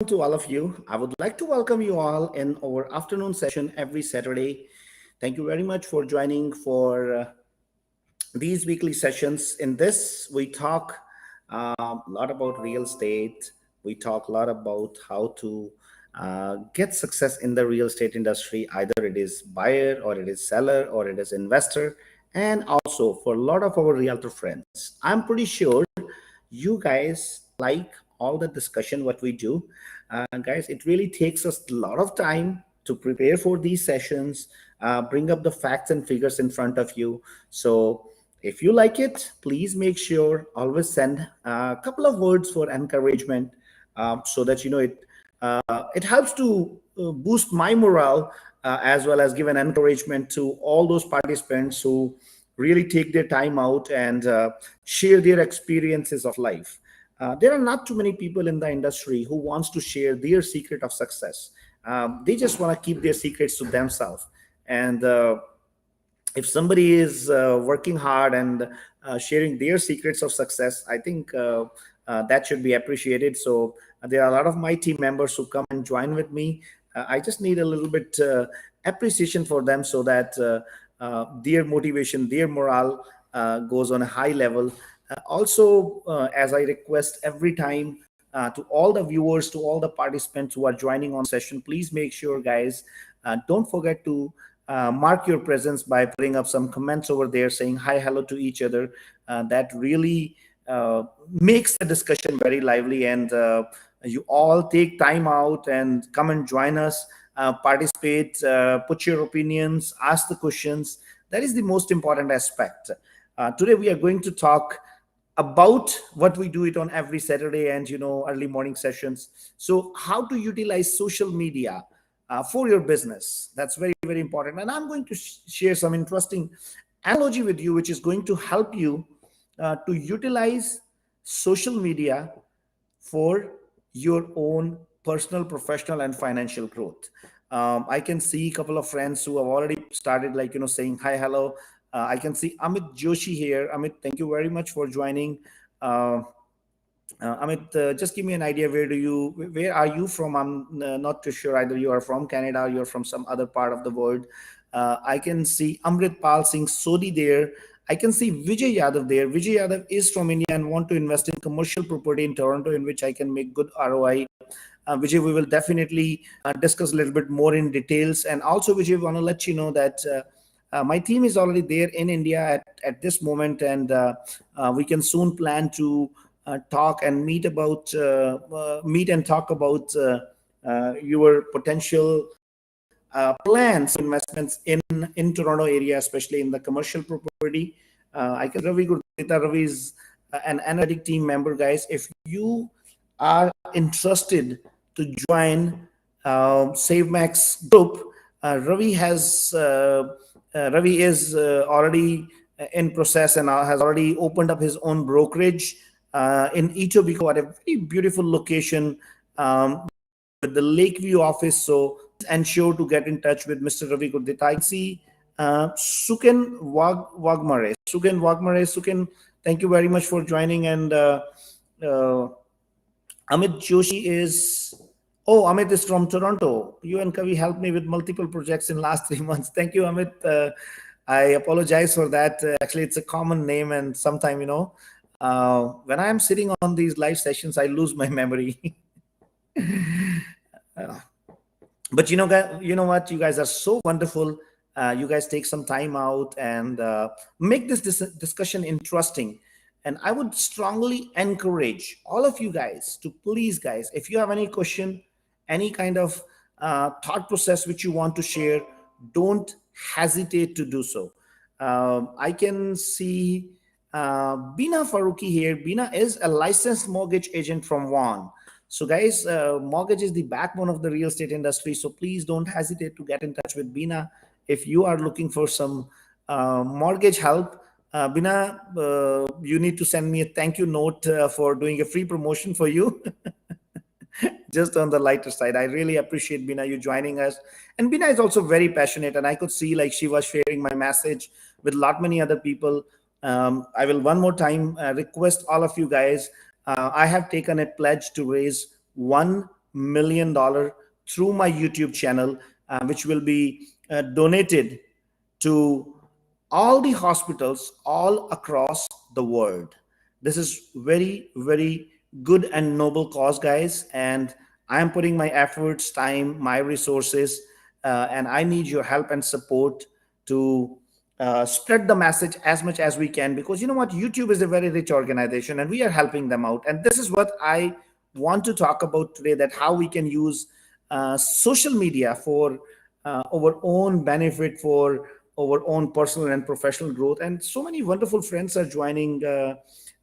to all of you. I would like to welcome you all in our afternoon session every Saturday. Thank you very much for joining for these weekly sessions. In this, we talk a lot about real estate. We talk a lot about how to get success in the real estate industry. Either it is buyer or it is seller or it is investor. And also for a lot of our realtor friends, I'm pretty sure you guys like all the discussion what we do. Guys, it really takes us a lot of time to prepare for these sessions, bring up the facts and figures in front of you. So if you like it, please make sure always send a couple of words for encouragement, so that it helps to boost my morale, as well as give an encouragement to all those participants who really take their time out and share their experiences of life. There are not too many people in the industry who wants to share their secret of success. They just want to keep their secrets to themselves. And if somebody is working hard and sharing their secrets of success, I think that should be appreciated. So there are a lot of my team members who come and join with me. I just need a little bit appreciation for them, so that their motivation, their morale goes on a high level. As I request every time, to all the viewers, to all the participants who are joining on session, please make sure, guys, don't forget to mark your presence by putting up some comments over there saying hi, hello to each other. That really makes the discussion very lively, and you all take time out and come and join us, participate, put your opinions, ask the questions. That is the most important aspect. Today we are going to talk about what we do it on every Saturday and early morning sessions. So how to utilize social media for your business. That's very, very important. And I'm going to share some interesting analogy with you, which is going to help you to utilize social media for your own personal, professional, and financial growth. I can see a couple of friends who have already started, saying hi, hello. I can see Amit Joshi here. Amit, thank you very much for joining. Amit, just give me an idea. Where are you from? I'm not too sure. Either you are from Canada or you're from some other part of the world. I can see Amrit Pal Singh Sodhi there. I can see Vijay Yadav there. Vijay Yadav is from India and want to invest in commercial property in Toronto, in which I can make good ROI. Vijay, we will definitely discuss a little bit more in details. And also, Vijay, I want to let you know that my team is already there in India at this moment, and we can soon plan to talk and meet and talk about your potential plans, investments in Toronto area, especially in the commercial property. I can Ravi Gurdita. Ravi is an analytic team member, guys. If you are interested to join SaveMax group, Ravi is already in process and has already opened up his own brokerage in Etobicoke at a very beautiful location, with the Lakeview office. So ensure to get in touch with Mr. Ravi Gurdita. I can see Suken Wagmare. Suken, thank you very much for joining. And Amit Joshi is... Oh, Amit is from Toronto. You and Kavi helped me with multiple projects in last 3 months. Thank you, Amit. I apologize for that. Actually, it's a common name, and sometime, when I'm sitting on these live sessions, I lose my memory. But you know what? You guys are so wonderful. You guys take some time out and make this discussion interesting. And I would strongly encourage all of you guys to please, guys, if you have any question, any kind of thought process which you want to share, don't hesitate to do so. I can see Bina Faruqi here. Bina is a licensed mortgage agent from Vaughan. So guys, mortgage is the backbone of the real estate industry. So please don't hesitate to get in touch with Bina if you are looking for some mortgage help. Bina, you need to send me a thank you note for doing a free promotion for you. Just on the lighter side, I really appreciate Bina you joining us. And Bina is also very passionate, and I could see like she was sharing my message with a lot many other people. I will one more time request all of you guys. I have taken a pledge to raise $1 million through my YouTube channel, which will be donated to all the hospitals all across the world. This is very, very good and noble cause, guys. And I am putting my efforts, time, my resources, and I need your help and support to spread the message as much as we can, because you know what, YouTube is a very rich organization and we are helping them out. And this is what I want to talk about today, that how we can use social media for our own benefit, for our own personal and professional growth. And so many wonderful friends are joining.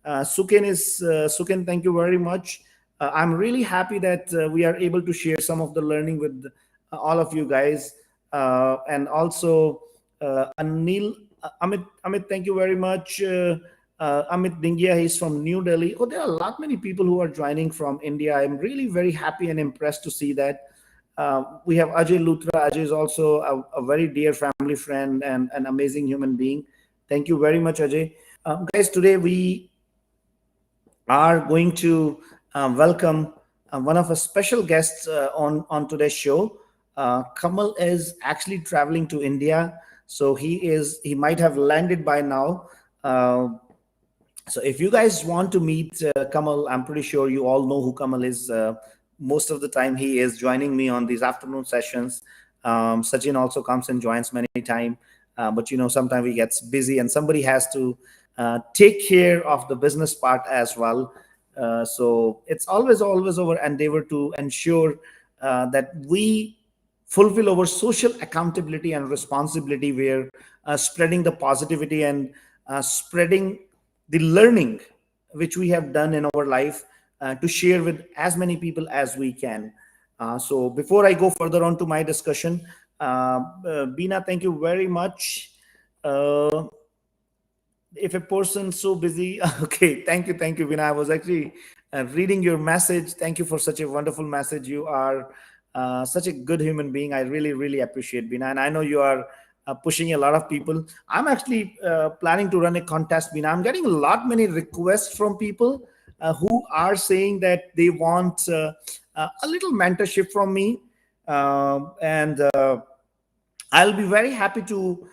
Suken, thank you very much. I'm really happy that we are able to share some of the learning with all of you guys. And also Anil, Amit, thank you very much. Amit Dingia, he's from New Delhi. Oh, there are a lot many people who are joining from India. I'm really very happy and impressed to see that. We have Ajay Luthra. Ajay is also a very dear family friend and an amazing human being. Thank you very much, Ajay. Guys, today we are going to welcome one of our special guests on today's show. Kamal is actually traveling to India, so he might have landed by now. So if you guys want to meet Kamal, I'm pretty sure you all know who Kamal is. Most of the time he is joining me on these afternoon sessions. Sachin also comes and joins many time, but you know, sometimes he gets busy and somebody has to take care of the business part as well. So it's always our endeavor to ensure that we fulfill our social accountability and responsibility, where spreading the positivity and spreading the learning which we have done in our life to share with as many people as we can. So before I go further on to my discussion, Bina, thank you very much. If a person so busy, okay, thank you, Bina. I was actually reading your message. Thank you for such a wonderful message. You are such a good human being. I really appreciate, Bina, and I know you are pushing a lot of people. I'm actually planning to run a contest, Bina. I'm getting a lot many requests from people who are saying that they want a little mentorship from me, and I'll be very happy to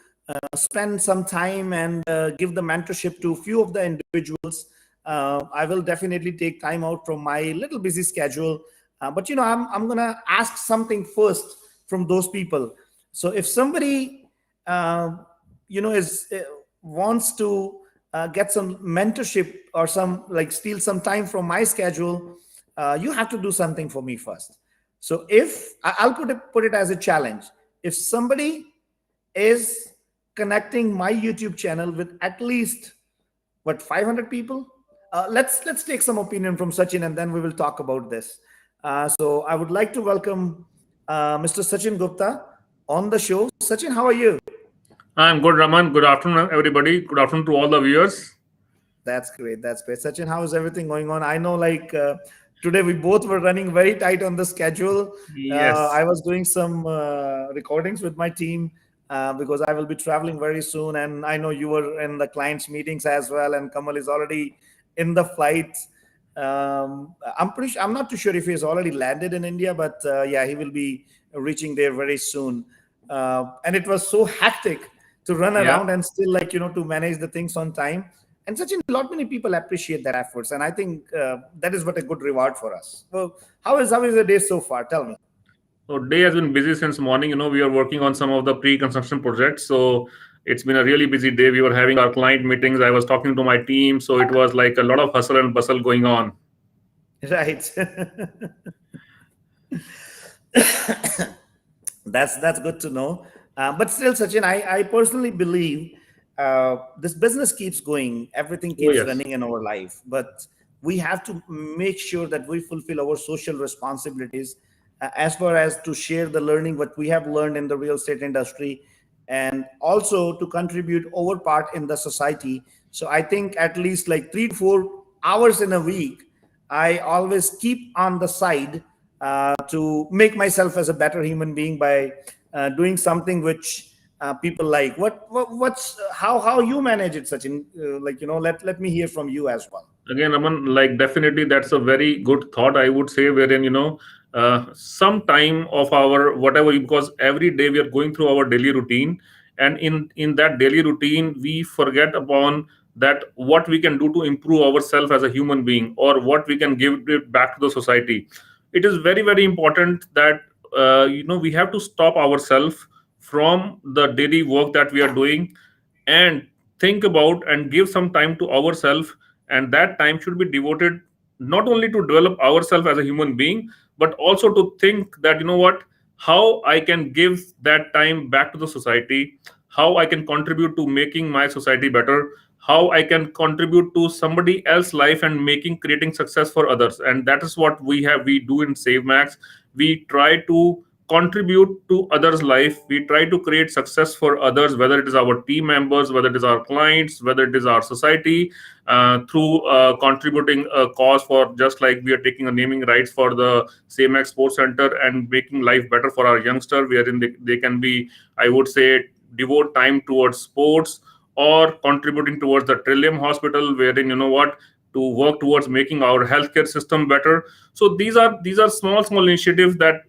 spend some time and give the mentorship to a few of the individuals. I will definitely take time out from my little busy schedule, but you know, I'm gonna ask something first from those people. So if somebody you know is wants to get some mentorship or some like steal some time from my schedule, you have to do something for me first. So if I'll put it as a challenge, if somebody is connecting my YouTube channel with at least what 500 people, let's take some opinion from Sachin and then we will talk about this. So I would like to welcome Mr. Sachin Gupta on the show. Sachin, how are you? I'm good, Raman. Good afternoon, everybody. Good afternoon to all the viewers. That's great. That's great. Sachin, how is everything going on? I know, like today we both were running very tight on the schedule. Yes. I was doing some recordings with my team because I will be traveling very soon, and I know you were in the clients' meetings as well. And Kamal is already in the flight. I'm not too sure if he's already landed in India, but yeah, he will be reaching there very soon. And it was so hectic to run Yeah. around and still, like, you know, to manage the things on time. And such a lot many people appreciate that efforts, and I think that is what a good reward for us. Well, how is the day so far? Tell me. So day has been busy since morning. We are working on some of the pre-construction projects. So it's been a really busy day. We were having our client meetings. I was talking to my team. So it was like a lot of hustle and bustle going on. Right. That's good to know. But still, Sachin, I personally believe this business keeps going, everything Oh, keeps yes. running in our life, but we have to make sure that we fulfill our social responsibilities as far as to share the learning what we have learned in the real estate industry, and also to contribute our part in the society. So I think at least like 3 to 4 hours in a week I always keep on the side to make myself as a better human being by doing something which people like. What's how you manage it, Sachin? Like, you know, let me hear from you as well. Again, Raman, like definitely that's a very good thought, I would say, wherein, some time of our whatever, because every day we are going through our daily routine, and in that daily routine we forget upon that what we can do to improve ourselves as a human being, or what we can give it back to the society. It is very very important that we have to stop ourselves from the daily work that we are doing, and think about and give some time to ourselves. And that time should be devoted not only to develop ourselves as a human being, but also to think that, what, how I can give that time back to the society, how I can contribute to making my society better, how I can contribute to somebody else's life and making creating success for others. And that is what we do in Save Max. We try to contribute to others life. We try to create success for others, whether it is our team members, whether it is our clients, whether it is our society, through contributing a cause, for just like we are taking a naming rights for the Same Sports Center and making life better for our youngster, wherein they can be, I would say, devote time towards sports, or contributing towards the Trillium Hospital, wherein, to work towards making our healthcare system better. So these are small initiatives that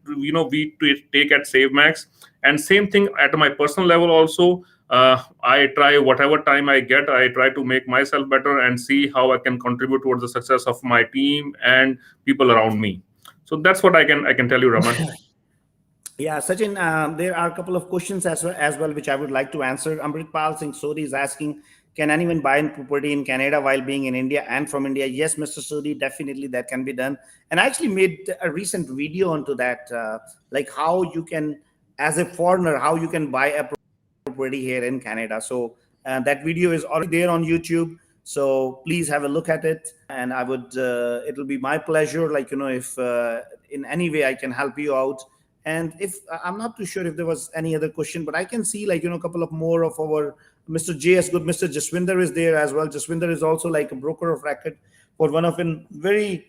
take at SaveMax. And same thing at my personal level also. I try whatever time I get, I try to make myself better and see how I can contribute towards the success of my team and people around me. So that's what I can tell you, Raman. Yeah, Sachin, there are a couple of questions as well, which I would like to answer. Amritpal Singh Sodi is asking, can anyone buy a property in Canada while being in India and from India? Yes, Mr. Sodi, definitely that can be done. And I actually made a recent video onto that, like how you can, as a foreigner, how you can buy a property here in Canada. So that video is already there on YouTube. So please have a look at it. And I would, it'll be my pleasure, like, if in any way I can help you out. And if I'm not too sure if there was any other question, but I can see, like, a couple of more of our Mr. JS Good, Mr. Jaswinder is there as well. Jaswinder is also like a broker of record for one of in very,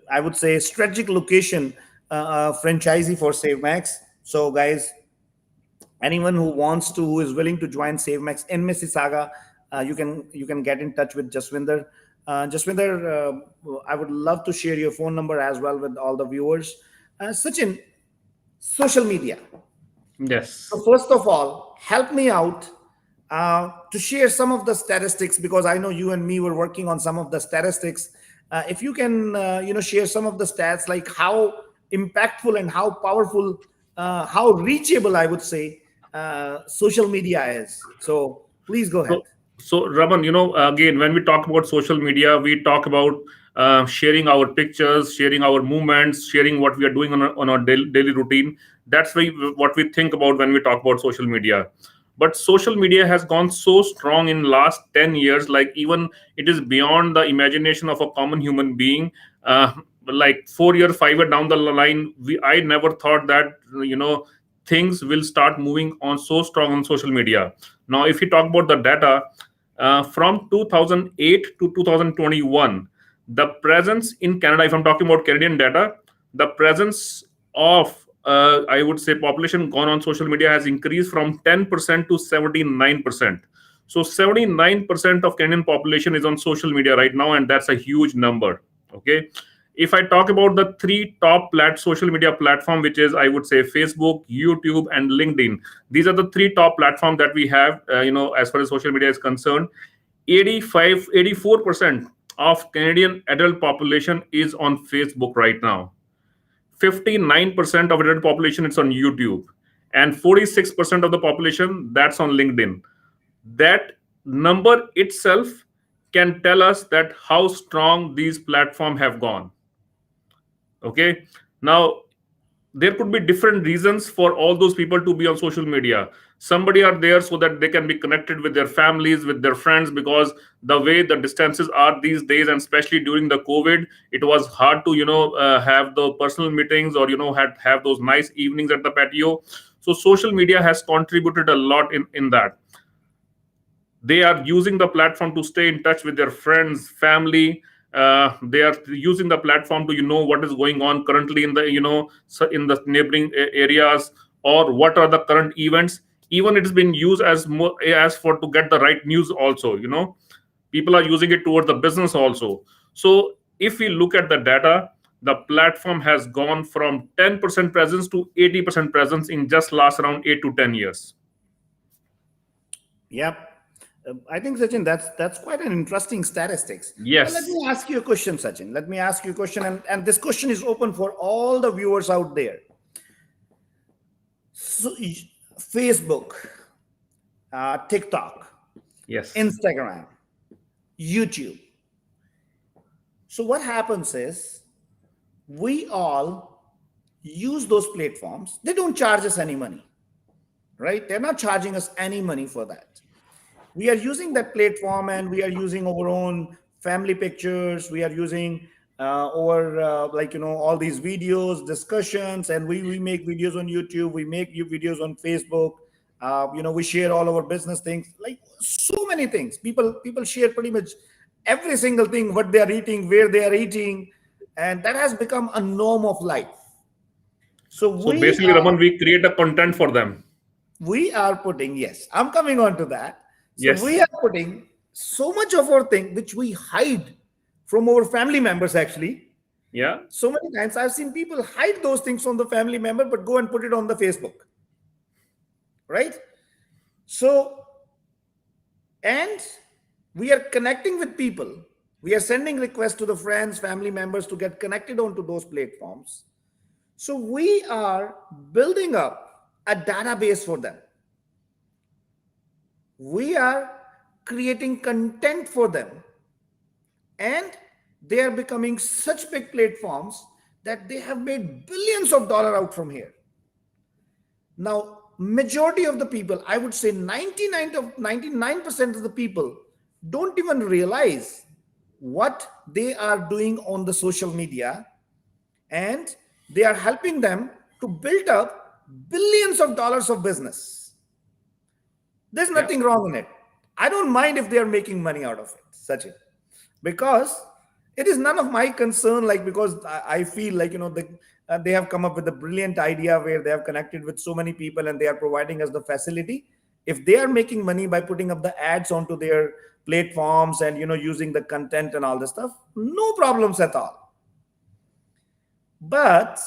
I would say, strategic location, franchisee for SaveMax. So guys, anyone who is willing to join SaveMax in Mississauga, you can get in touch with Jaswinder. Jaswinder, I would love to share your phone number as well with all the viewers. Sachin, social media. So Yes. first of all, help me out to share some of the statistics, because I know you and me were working on some of the statistics. If you can, share some of the stats, like how impactful and how powerful, how reachable, I would say, social media is. So please go ahead. So, Raman, again, when we talk about social media, we talk about sharing our pictures, sharing our movements, sharing what we are doing on our daily routine. That's what we think about when we talk about social media. But social media has gone so strong in last 10 years, like even it is beyond the imagination of a common human being. Like 4 year, 5 year down the line, I never thought that, things will start moving on so strong on social media. Now, if you talk about the data, from 2008 to 2021, the presence in Canada, if I'm talking about Canadian data, the presence of, I would say, population gone on social media has increased from 10% to 79%. So 79% of Canadian population is on social media right now, and that's a huge number. Okay. If I talk about the three top social media platform, which is, I would say, Facebook, YouTube, and LinkedIn. These are the three top platforms that we have, as far as social media is concerned. 84% of Canadian adult population is on Facebook right now. 59% of adult population is on YouTube, and 46% of the population that's on LinkedIn. That number itself can tell us that how strong these platforms have gone. Okay. Now, there could be different reasons for all those people to be on social media. Somebody are there so that they can be connected with their families, with their friends, because the way the distances are these days, and especially during the COVID, it was hard to have the personal meetings, or have those nice evenings at the patio. So social media has contributed a lot in that. They are using the platform to stay in touch with their friends, family. They are using the platform to what is going on currently in the in the neighboring areas, or what are the current events. Even it is being used as for to get the right news also. People are using it towards the business also. So if we look at the data, the platform has gone from 10% presence to 80% presence in just last around 8 to 10 years. Yep. I think, Sachin, that's quite an interesting statistics. But let Yes. me ask you a question, Sachin. Let me ask you a question, and this question is open for all the viewers out there. So, Facebook, TikTok, Yes. Instagram, YouTube. So what happens is we all use those platforms. They don't charge us any money, right? They're not charging us any money for that. We are using that platform, and we are using our own family pictures. We are using all these videos, discussions, and we make videos on YouTube. We make videos on Facebook. We share all our business things, like so many things. People share pretty much every single thing, what they are eating, where they are eating, and that has become a norm of life. So So basically, Raman, we create a content for them. we are putting, yes, I'm coming on to that. So we Yes. are putting so much of our thing which we hide from our family members, actually. Yeah. So many times I've seen people hide those things from the family member, but go and put it on the Facebook, right? So, and we are connecting with people. We are sending requests to the friends, family members to get connected onto those platforms. So we are building up a database for them. We are creating content for them, and they are becoming such big platforms that they have made billions of dollars out from here. Now, majority of the people, I would say 99% of the people don't even realize what they are doing on the social media, and they are helping them to build up billions of dollars of business. There's Yeah. nothing wrong in it. I don't mind if they are making money out of it, Sachin, because it is none of my concern. Like, because I feel like, they have come up with a brilliant idea where they have connected with so many people and they are providing us the facility. If they are making money by putting up the ads onto their platforms and, using the content and all this stuff, no problems at all. But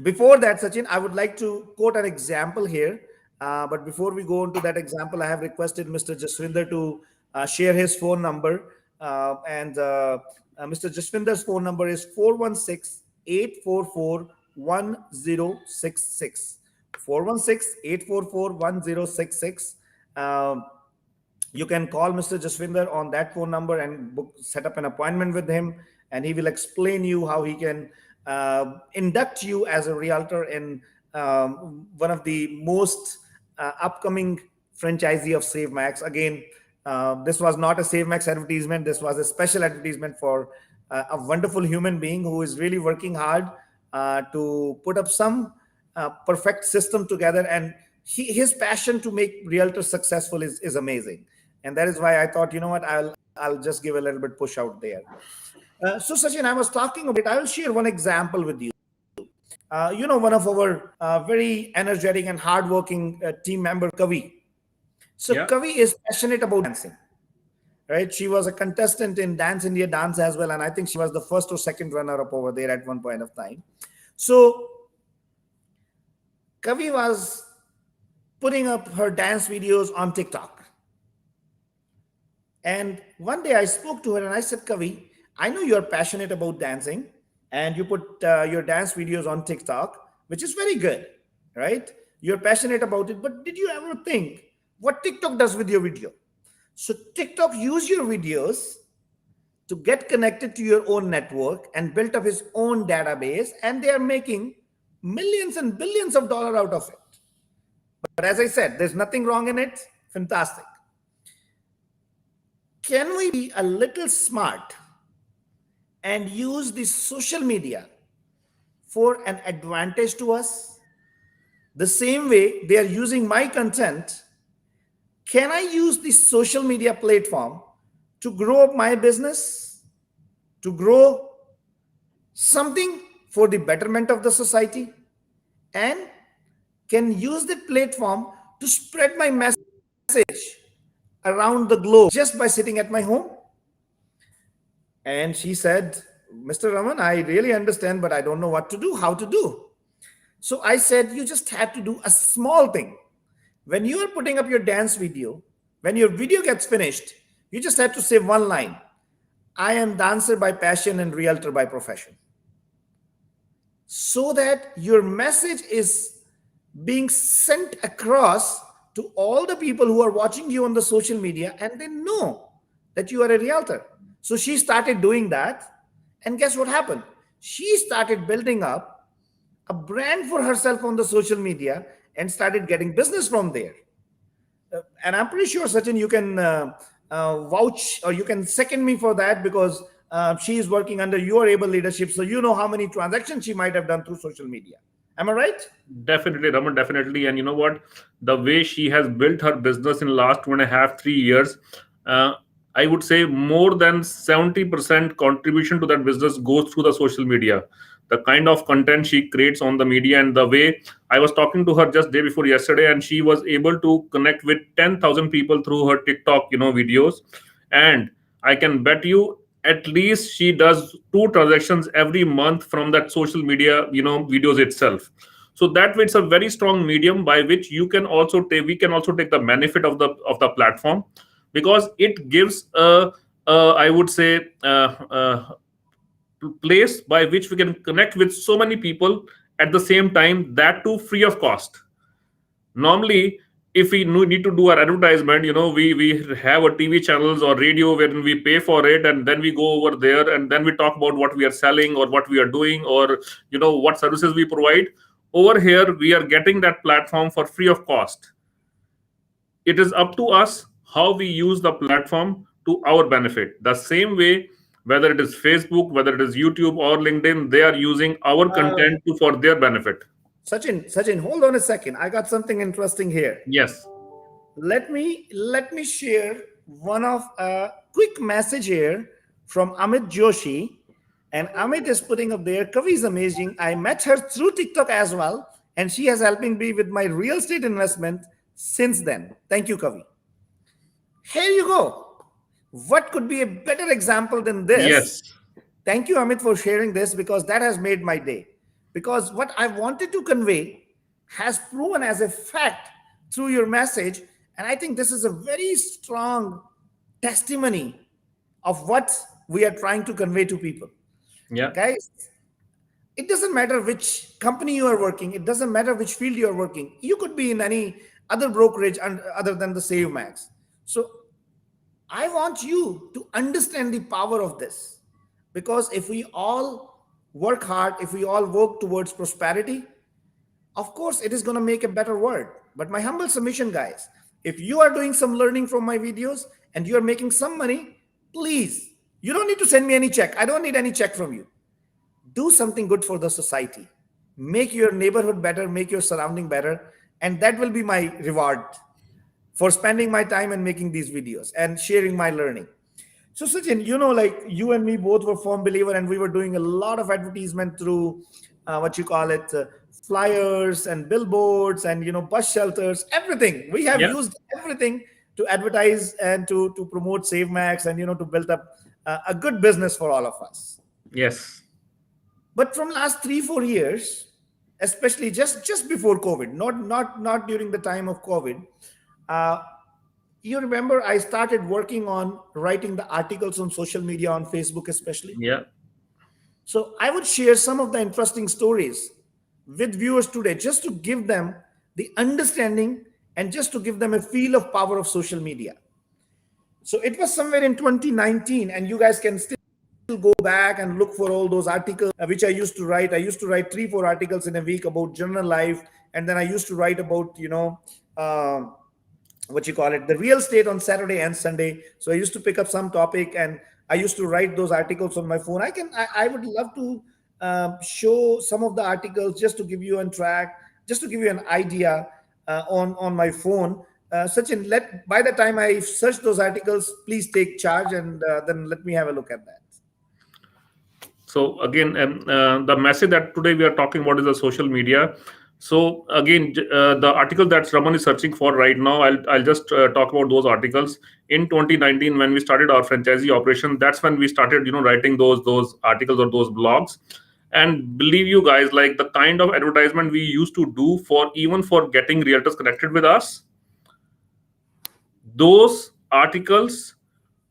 before that, Sachin, I would like to quote an example here. But before we go into that example, I have requested Mr. Jaswinder to share his phone number. Mr. Jaswinder's phone number is 416-844-1066. 416-844-1066. You can call Mr. Jaswinder on that phone number and set up an appointment with him, and he will explain you how he can induct you as a realtor in one of the most upcoming franchisee of SaveMax. Again, this was not a SaveMax advertisement. This was a special advertisement for a wonderful human being who is really working hard to put up some perfect system together. And his passion to make realtors successful is amazing. And that is why I thought, you know what, I'll just give a little bit push out there. So Sachin, I was talking about it. I will share one example with you. One of our very energetic and hardworking team member, Kavi. So Yeah. Kavi is passionate about dancing, right? She was a contestant in Dance India Dance as well, and I think she was the first or second runner-up over there at one point of time. So Kavi was putting up her dance videos on TikTok. And one day I spoke to her and I said, Kavi, I know you're passionate about dancing and you put your dance videos on TikTok, which is very good, right? You're passionate about it, but did you ever think what TikTok does with your video? So TikTok use your videos to get connected to your own network and built up his own database, and they are making millions and billions of dollars out of it. But as I said, there's nothing wrong in it. Fantastic. Can we be a little smart and use the social media for an advantage to us? The same way they are using my content, can I use the social media platform to grow up my business, to grow something for the betterment of the society, and can use the platform to spread my message around the globe just by sitting at my home? And she said, Mr. Raman, I really understand, but I don't know what to do, how to do. So I said, you just have to do a small thing. When you are putting up your dance video, when your video gets finished, you just have to say one line: I am dancer by passion and realtor by profession. So that your message is being sent across to all the people who are watching you on the social media, and they know that you are a realtor. So she started doing that. And guess what happened? She started building up a brand for herself on the social media and started getting business from there. And I'm pretty sure, Sachin, you can vouch or you can second me for that, because she is working under your able leadership. So you know how many transactions she might have done through social media. Am I right? Definitely, Raman, definitely. And you know what? The way she has built her business in last 2.5, 3 years, uh, I would say more than 70% contribution to that business goes through the social media. The kind of content she creates on the media, and the way I was talking to her just day before yesterday, and she was able to connect with 10,000 people through her TikTok, videos. And I can bet you at least she does two transactions every month from that social media, videos itself. So that way it's a very strong medium by which you can also take we can also take the benefit of the platform, because it gives I would say place by which we can connect with so many people at the same time, that too free of cost. Normally, if we need to do our advertisement, we have a TV channels or radio wherein we pay for it, and then we go over there and then we talk about what we are selling or what we are doing, or what services we provide. Over here we are getting that platform for free of cost. It is up to us how we use the platform to our benefit. The same way, whether it is Facebook, whether it is YouTube or LinkedIn, they are using our Uh, content for their benefit. Sachin, hold on a second. I got something interesting here. Yes. Let me share one of a quick message here from Amit Joshi. And Amit is putting up there, Kavi is amazing. I met her through TikTok as well, and she has helping me with my real estate investment since then. Thank you, Kavi. Here you go. What could be a better example than this? Yes. Thank you, Amit, for sharing this, because that has made my day. Because what I wanted to convey has proven as a fact through your message. And I think this is a very strong testimony of what we are trying to convey to people. Yeah. Guys, it doesn't matter which company you are working, it doesn't matter which field you are working. You could be in any other brokerage other than the SaveMax. So I want you to understand the power of this, because if we all work hard, if we all work towards prosperity, of course, it is going to make a better world. But my humble submission, guys, if you are doing some learning from my videos and you are making some money, please, you don't need to send me any check. I don't need any check from you. Do something good for the society. Make your neighborhood better, make your surrounding better, and that will be my reward for spending my time and making these videos and sharing my learning. So Sachin, like you and me both were firm believer, and we were doing a lot of advertisement through what you call it, flyers and billboards and bus shelters, everything. We have Yeah. used everything to advertise and to promote SaveMax and to build up a good business for all of us. Yes. But from last 3 4 years, especially just before COVID, not during the time of COVID, uh, you remember I started working on writing the articles on social media, on Facebook especially. Yeah. So I would share some of the interesting stories with viewers today, just to give them the understanding and just to give them a feel of power of social media. So it was somewhere in 2019, and you guys can still go back and look for all those articles which I used to write. I used to write 3 4 articles in a week about general life, and then I used to write about what you call it, the real estate on Saturday and Sunday. So I used to pick up some topic and I used to write those articles on my phone. I would love to show some of the articles just to give you on track, just to give you an idea on my phone. Sachin, let by the time I search those articles, please take charge and then let me have a look at that. So again, the message that today we are talking about is the social media. So again, the article that Raman is searching for right now, I'll just talk about those articles. In 2019, when we started our franchisee operation, that's when we started, writing those articles or those blogs. And believe you guys, like the kind of advertisement we used to do for even for getting realtors connected with us, those articles,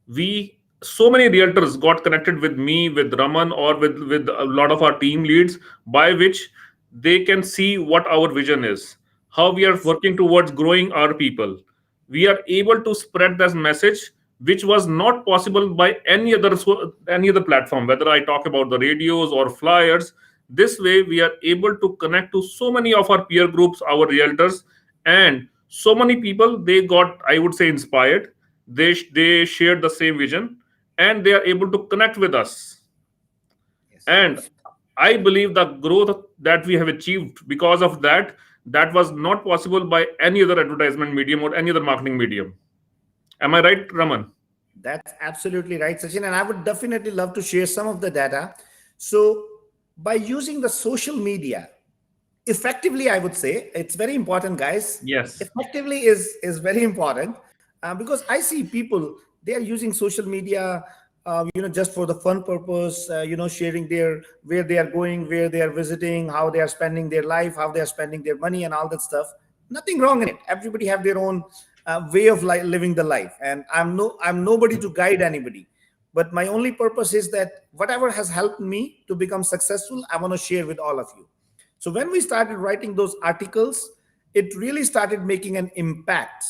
we so many realtors got connected with me, with Raman, or with a lot of our team leads, by which they can see what our vision is, how we are working towards growing our people. We are able to spread this message, which was not possible by any other platform, whether I talk about the radios or flyers. This way we are able to connect to so many of our peer groups, our realtors, and so many people, they got, I would say, inspired. They shared the same vision, and they are able to connect with us. Yes. And I believe the growth that we have achieved because of that, that was not possible by any other advertisement medium or any other marketing medium. Am I right, Raman? That's absolutely right, Sachin. And I would definitely love to share some of the data. So, by using the social media effectively, I would say it's very important, guys. Yes. Effectively is very important, because I see people, they are using social media, just for the fun purpose, sharing their where they are going, where they are visiting, how they are spending their life, how they are spending their money, and all that stuff. Nothing wrong in it. Everybody have their own way of living the life, and I'm nobody to guide anybody. But my only purpose is that whatever has helped me to become successful, I want to share with all of you. So when we started writing those articles, it really started making an impact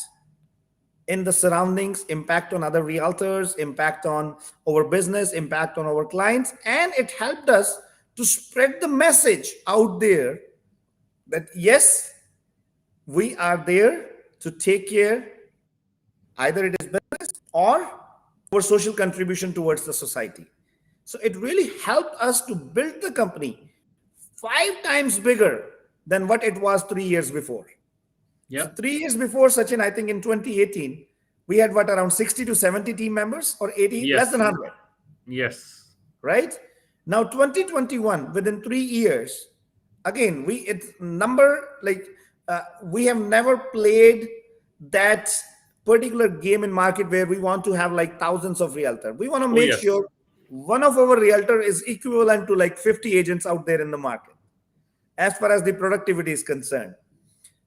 in the surroundings, impact on other realtors, impact on our business, impact on our clients, and it helped us to spread the message out there that yes, we are there to take care, either it is business or our social contribution towards the society. So it really helped us to build the company 5 times bigger than what it was 3 years before. So Yeah. 3 years before, Sachin, I think in 2018, we had what, around 60 to 70 team members, or 80, less than Yes. 100, Yes. right? Now 2021, within 3 years, again, it's number like, we have never played that particular game in market where we want to have like thousands of realtor. We want to Oh make yes. sure one of our realtor is equivalent to like 50 agents out there in the market as far as the productivity is concerned.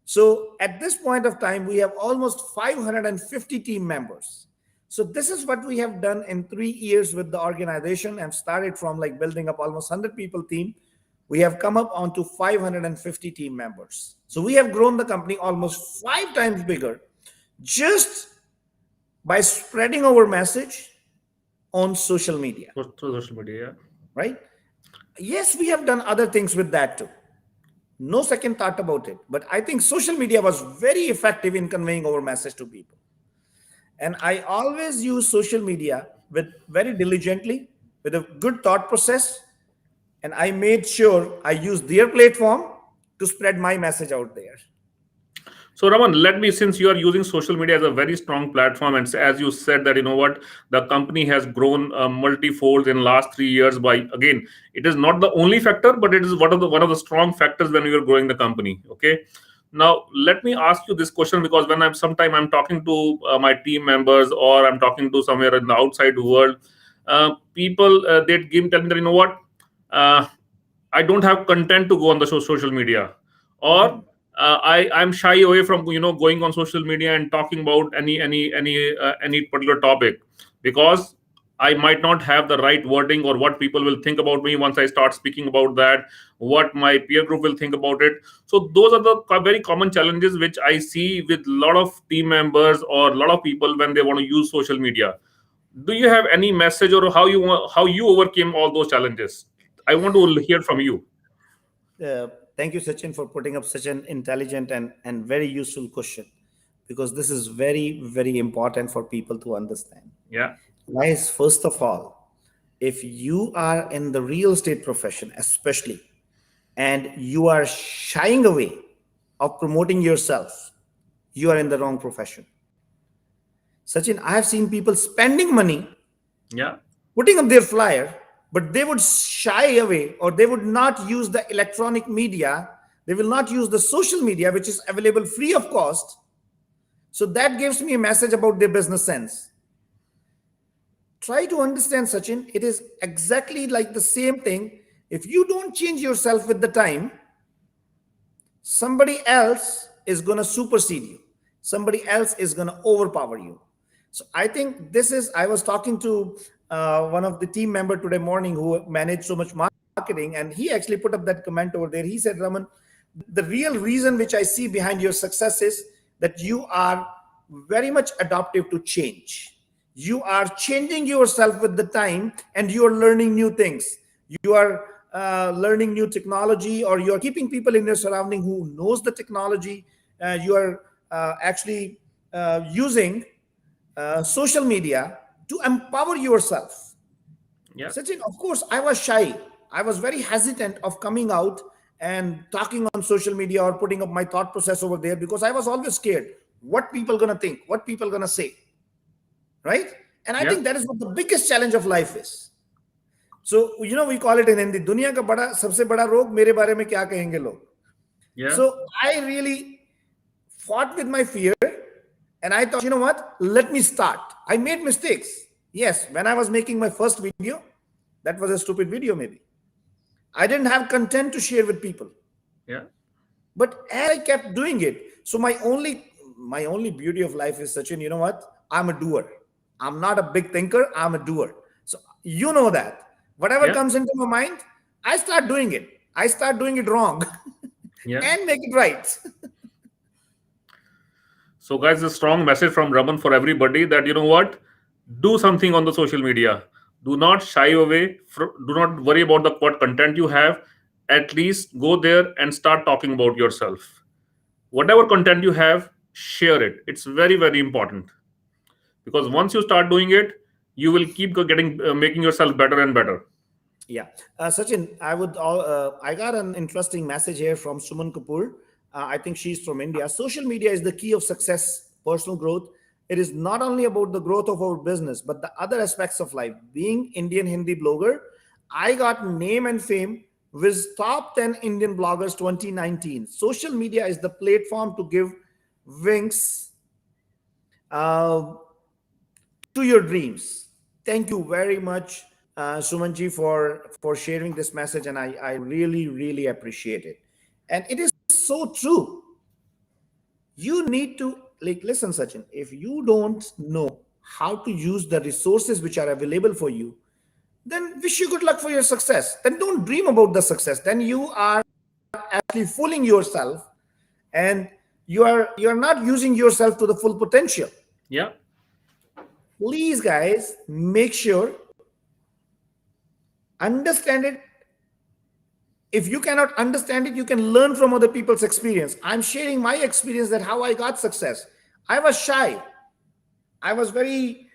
So at this point of time, we have almost 550 team members. So this is what we have done in 3 years with the organization, and started from like building up almost 100 people team. We have come up onto 550 team members. So we have grown the company almost 5 times bigger just by spreading our message on social media, Through social media. Yeah. right? Yes, we have done other things with that too. No second thought about it. But I think social media was very effective in conveying our message to people. And I always use social media with very diligently, with a good thought process. And I made sure I used their platform to spread my message out there. So Raman, let me, since you are using social media as a very strong platform, and as you said that, what, the company has grown multifold in last 3 years. By, again, it is not the only factor, but it is one of the strong factors when we are growing the company. Okay. Now let me ask you this question, because when I'm talking to my team members, or I'm talking to somewhere in the outside world, people, they tell me that, what, uh, I don't have content to go on the social media, or Mhm. I'm shy away from, going on social media and talking about any particular topic, because I might not have the right wording, or what people will think about me once I start speaking about that, what my peer group will think about it. So those are the very common challenges which I see with a lot of team members or a lot of people when they want to use social media. Do you have any message, or how you overcame all those challenges? I want to hear from you. Uh, Thank you, Sachin, for putting up such an intelligent and very useful question, because this is very, very important for people to understand. Yeah. Guys, first of all, if you are in the real estate profession, especially, and you are shying away of promoting yourself, you are in the wrong profession. Sachin, I have seen people spending money Yeah. putting up their flyer, but they would shy away, or they would not use the electronic media They will not use the social media, which is available free of cost. So that gives me a message about their business sense. Try to understand, Sachin, it is exactly like the same thing. If you don't change yourself with the time, somebody else is going to supersede you. Somebody else is going to overpower you. So I think this is, I was talking to one of the team member today morning who managed so much marketing, and he actually put up that comment over there. He said, Raman, the real reason which I see behind your success is that you are very much adaptive to change. You are changing yourself with the time, and you are learning new things. You are learning new technology, or you are keeping people in your surrounding who knows the technology. You are actually using social media to empower yourself. Yeah. Sachin, of course, I was shy. I was very hesitant of coming out and talking on social media or putting up my thought process over there, because I was always scared what people gonna think, what people gonna say, right? And I Yeah. think that is what the biggest challenge of life is. So we call it in Hindi, दुनिया का बड़ा सबसे बड़ा रोग मेरे बारे में क्या कहेंगे लोग. Yeah. So I really fought with my fear, and I thought, you know what? Let me start. I made mistakes. Yes, when I was making my first video, that was a stupid video maybe. I didn't have content to share with people. Yeah. But as I kept doing it, so my only beauty of life is, Sachin, you know what? I'm a doer. I'm not a big thinker. I'm a doer. So you know that. Whatever Yeah. comes into my mind, I start doing it. I start doing it wrong Yeah. and make it right. So, guys, a strong message from Raman for everybody that, you know what, do something on the social media. Do not shy away. Do not worry about the what content you have. At least go there and start talking about yourself. Whatever content you have, share it. It's very, very important, because once you start doing it, you will keep getting making yourself better and better. Yeah, Sachin, I got an interesting message here from Suman Kapoor. I think she's from India. Social media is the key of success, personal growth. It is not only about the growth of our business, but the other aspects of life. Being Indian Hindi blogger, I got name and fame with top 10 Indian bloggers 2019. Social media is the platform to give wings uh, to your dreams. Thank you very much, Sumanji, for sharing this message, and I really really appreciate it. And it is so true. You need to, like, listen, Sachin. If you don't know how to use the resources which are available for you, then wish you good luck for your success. Then don't dream about the success. Then you are actually fooling yourself, and you are not using yourself to the full potential. Yeah. Please, guys, make sure understand it. If you cannot understand it, you can learn from other people's experience. I'm sharing my experience, that how I got success. I was shy. I was very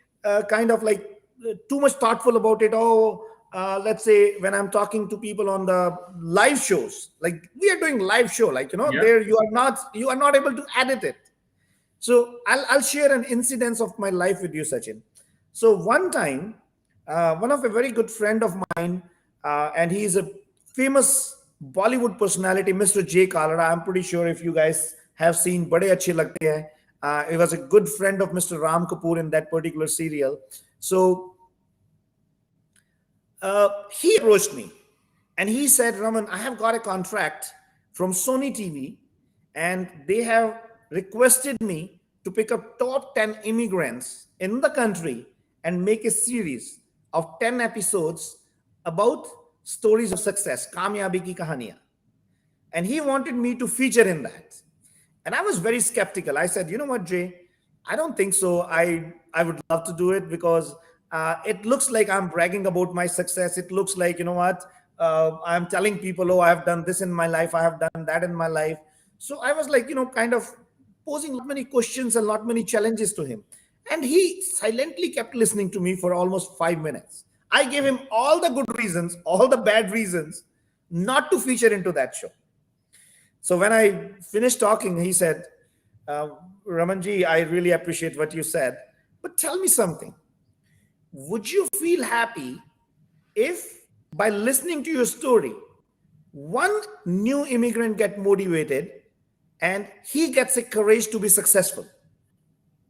kind of like too much thoughtful about it. Oh, let's say when I'm talking to people on the live shows, like we are doing live show, like Yeah. there you are not able to edit it. So I'll share an incident of my life with you, Sachin. So one time, one of a very good friend of mine, and he is a famous Bollywood personality, Mr. J. Kalra. I'm pretty sure if you guys have seen Bade Achhe Lagte Hain. He was a good friend of Mr. Ram Kapoor in that particular serial. So he approached me and he said, Raman, I have got a contract from Sony TV, and they have requested me to pick up top 10 immigrants in the country and make a series of 10 episodes about stories of success, Kamyabi ki kahaniyan. And he wanted me to feature in that. And I was very skeptical. I said, you know what, Jay, I don't think so. I would love to do it because it looks like I'm bragging about my success. It looks like, you know what, I'm telling people, oh, I've done this in my life. I have done that in my life. So I was like, kind of posing a lot many questions and a lot many challenges to him. And he silently kept listening to me for almost 5 minutes. I gave him all the good reasons, all the bad reasons not to feature into that show. So when I finished talking, he said, Ramanji, I really appreciate what you said, but tell me something. Would you feel happy if by listening to your story, one new immigrant get motivated and he gets a courage to be successful.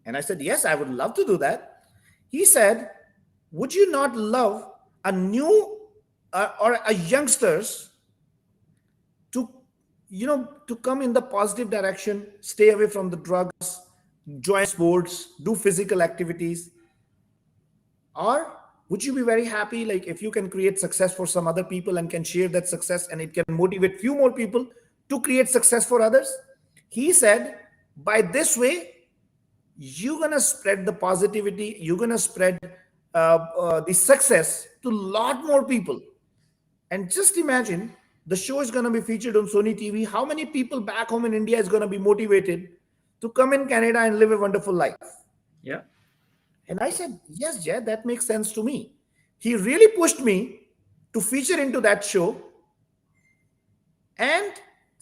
And I said, yes, I would love to do that. He said, would you not love a new or a youngsters to, to come in the positive direction, stay away from the drugs, join sports, do physical activities? Or would you be very happy, like, if you can create success for some other people and can share that success, and it can motivate few more people to create success for others? He said, by this way, you're gonna spread the positivity, you're gonna spread the success to a lot more people. And just imagine, the show is gonna be featured on Sony TV. How many people back home in India is gonna be motivated to come in Canada and live a wonderful life? Yeah. And I said, yes, Jay, that makes sense to me. He really pushed me to feature into that show. And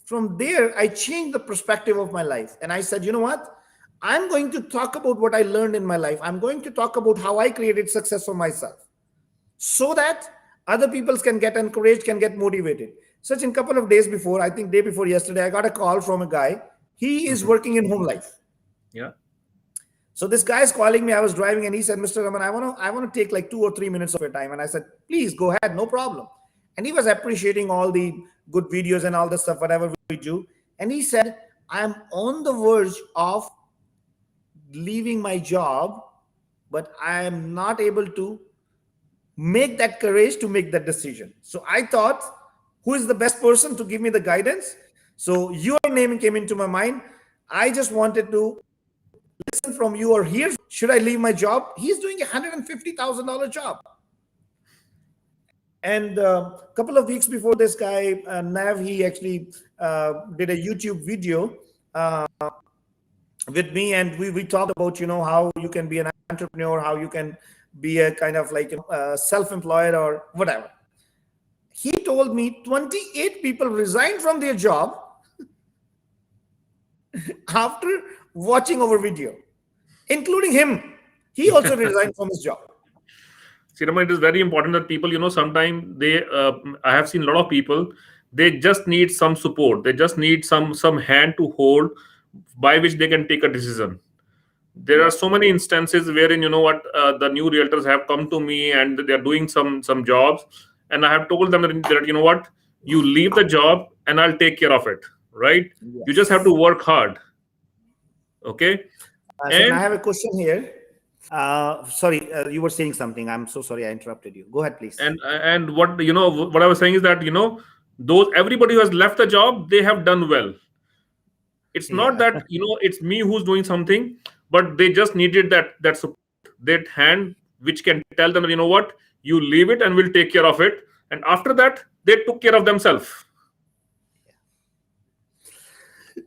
from there, I changed the perspective of my life. And I said, you know what? I'm going to talk about what I learned in my life. I'm going to talk about how I created success for myself, so that other people can get encouraged, can get motivated. Such in a couple of days before, I think day before yesterday, I got a call from a guy. He is working in home life. Yeah. So this guy is calling me. I was driving, and he said, Mr. Raman, I want to take like 2 or 3 minutes of your time. And I said, please go ahead, no problem. And he was appreciating all the good videos and all the stuff, whatever we do. And he said, I'm on the verge of leaving my job, but I am not able to make that courage to make that decision. So I thought, who is the best person to give me the guidance? So your name came into my mind. I just wanted to listen from you, or hear, should I leave my job? He's doing a $150,000 job. And a couple of weeks before, this guy, Nav, he actually did a YouTube video with me, and we talked about, how you can be an entrepreneur, how you can be a kind of like self-employed or whatever. He told me 28 people resigned from their job after watching our video, including him. He also resigned from his job. See, Raman, it is very important that people, sometimes I have seen a lot of people, they just need some support. They just need some hand to hold, by which they can take a decision. There are so many instances wherein, the new realtors have come to me and they are doing some jobs. And I have told them that, you leave the job and I'll take care of it. Right? Yes. You just have to work hard. Okay. And I have a question here. Sorry, you were saying something. I'm so sorry I interrupted you. Go ahead, please. And what I was saying is that those everybody who has left the job, they have done well. It's not that it's me who's doing something, but they just needed that support, that hand which can tell them, you leave it and we'll take care of it. And after that, they took care of themselves.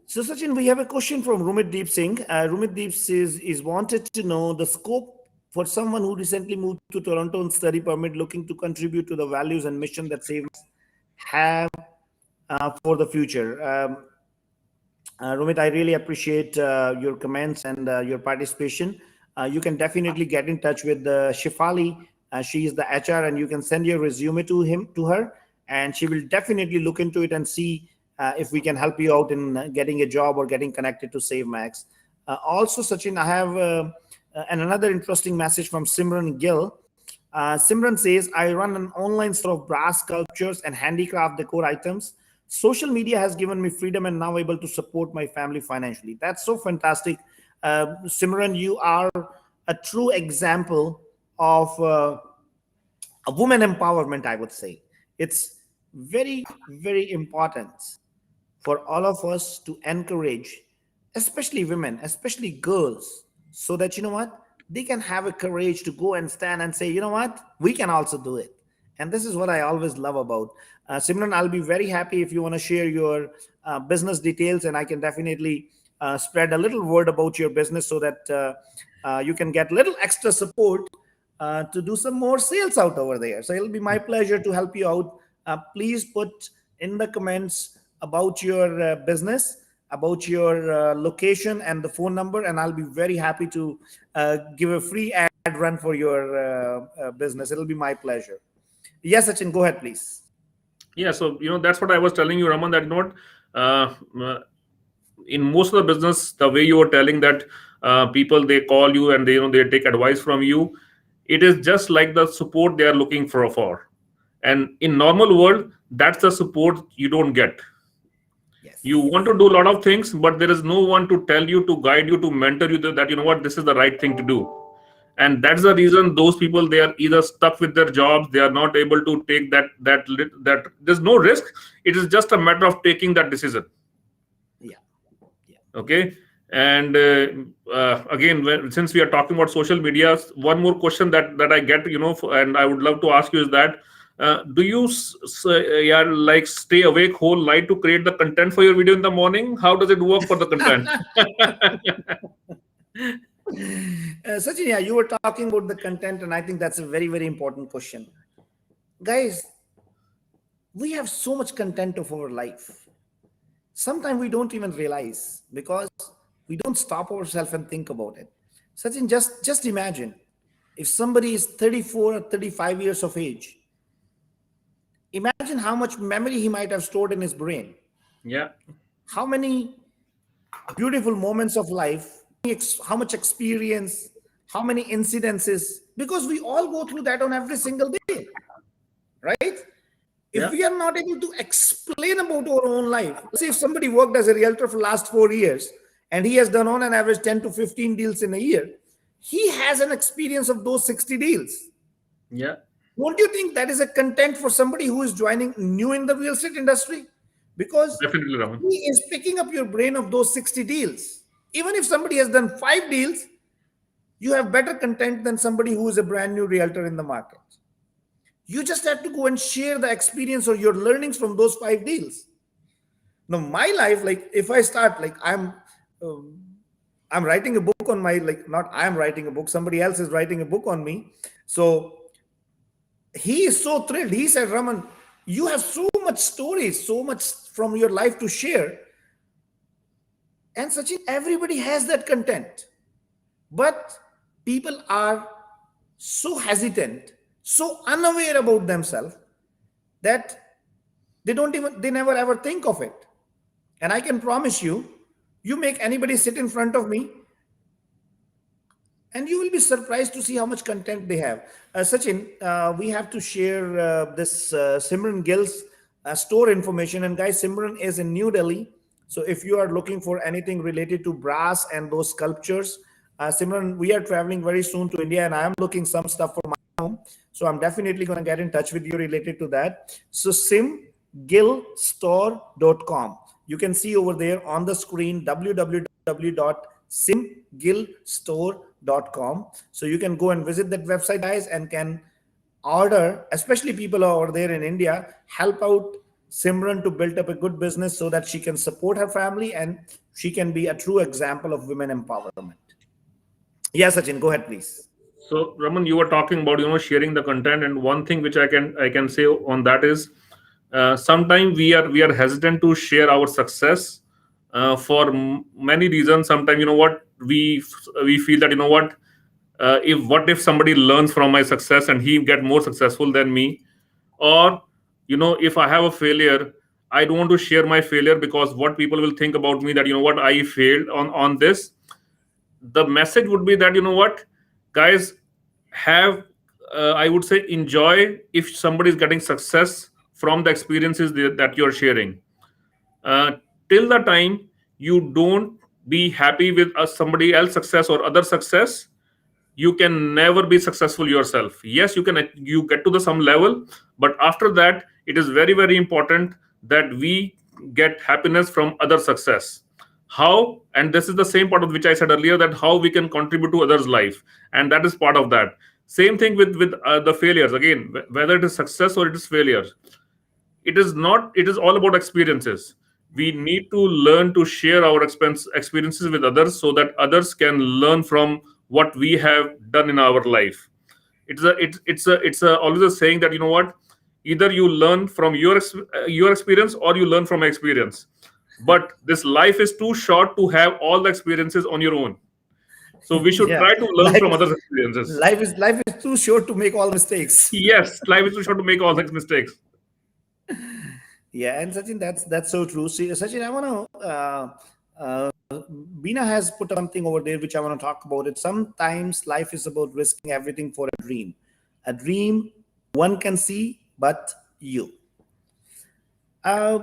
So, Sachin, we have a question from Rumit Deep Singh. Rumit Deep says, is wanted to know the scope for someone who recently moved to Toronto on study permit, looking to contribute to the values and mission that Save have for the future. Rumit, I really appreciate your comments and your participation. You can definitely get in touch with Shifali. She is the HR, and you can send your resume to her, and she will definitely look into it and see if we can help you out in getting a job or getting connected to SaveMax. Also, Sachin, I have another interesting message from Simran Gill. Simran says, I run an online store of brass sculptures and handicraft decor items. Social media has given me freedom and now able to support my family financially. That's so fantastic. Simran, you are a true example of a woman empowerment, I would say. It's very, very important for all of us to encourage, especially women, especially girls, so that, they can have a courage to go and stand and say, we can also do it. And this is what I always love about. Simran, I'll be very happy if you want to share your business details, and I can definitely spread a little word about your business so that you can get little extra support to do some more sales out over there. So it'll be my pleasure to help you out. Please put in the comments about your business, about your location and the phone number, and I'll be very happy to give a free ad run for your business. It'll be my pleasure. Yes, Sachin, go ahead, please. Yeah, so that's what I was telling you, Raman, that uh, uh, in most of the business, the way you were telling that people, they call you and they take advice from you, it is just like the support they are looking for. And in normal world, that's the support you don't get. You Yes. want to do a lot of things, but there is no one to tell you, to guide you, to mentor you, that what, this is the right thing to do. And that's the reason those people, they are either stuck with their jobs, they are not able to take that there's no risk. It is just a matter of taking that decision. Yeah. Yeah. Okay. And again, since we are talking about social media, one more question that I get, and I would love to ask you is that, do you yeah, like stay awake whole night to create the content for your video in the morning? How does it work for the content? Sachin, yeah, you were talking about the content, and I think that's a very, very important question. Guys, we have so much content of our life. Sometimes we don't even realize because we don't stop ourselves and think about it. Sachin, just imagine if somebody is 34 or 35 years of age, imagine how much memory he might have stored in his brain. Yeah. How many beautiful moments of life, how much experience, how many incidences, because we all go through that on every single day, right? If Yeah. we are not able to explain about our own life, let's say if somebody worked as a realtor for the last 4 years and he has done on an average 10 to 15 deals in a year, he has an experience of those 60 deals. Yeah. Don't you think that is a content for somebody who is joining new in the real estate industry? Because Definitely, Raman. he is picking up your brain of those 60 deals. Even if somebody has done 5 deals, you have better content than somebody who is a brand new realtor in the market. You just have to go and share the experience or your learnings from those 5 deals. Now, my life, like if I start, like um, I'm writing a book on my, like not I'm writing a book, somebody else is writing a book on me. So he is so thrilled. He said, Raman, you have so much stories, so much from your life to share. And Sachin, everybody has that content. But people are so hesitant, so unaware about themselves that they never ever think of it. And I can promise you, you make anybody sit in front of me, and you will be surprised to see how much content they have. Sachin, we have to share this Simran Gill's store information. And guys, Simran is in New Delhi. So if you are looking for anything related to brass and those sculptures, Simran, we are traveling very soon to India, and I am looking some stuff for my home. So I'm definitely going to get in touch with you related to that. So simgillstore.com. You can see over there on the screen www.simgillstore.com. So you can go and visit that website, guys, and can order, especially people over there in India, help out Simran to build up a good business so that she can support her family and she can be a true example of women empowerment. Yes, Sachin, go ahead, please. So, Raman, you were talking about sharing the content, and one thing which I can say on that is, sometimes we are hesitant to share our success for many reasons. Sometimes, what, we feel that, what, if somebody learns from my success and he get more successful than me, or if I have a failure, I don't want to share my failure because what people will think about me, that what, I failed on this. The message would be that, what, guys, have, I would say, enjoy if somebody is getting success from the experiences that you're sharing. uh, till the time you don't be happy with somebody else success or other success, you can never be successful yourself. Yes, you get to the some level, but after that, it is very, very important that we get happiness from other success. How? And this is the same part of which I said earlier, that how we can contribute to others life, and that is part of that. Same thing with the failures. Again, whether it is success or it is failure, it is all about experiences. We need to learn to share our experiences with others, so that others can learn from what we have done in our life. It's always a saying that, what, either you learn from your experience, or you learn from experience. But this life is too short to have all the experiences on your own, so we should Yeah, try to learn life from is others experiences. life is too short to make all mistakes. Yes, life is too short to make all these mistakes. Yeah, and Sachin, that's so true. See, Sachin, I want to. Bina has put up something over there which I want to talk about. It sometimes life is about risking everything for a dream one can see, but you. Uh,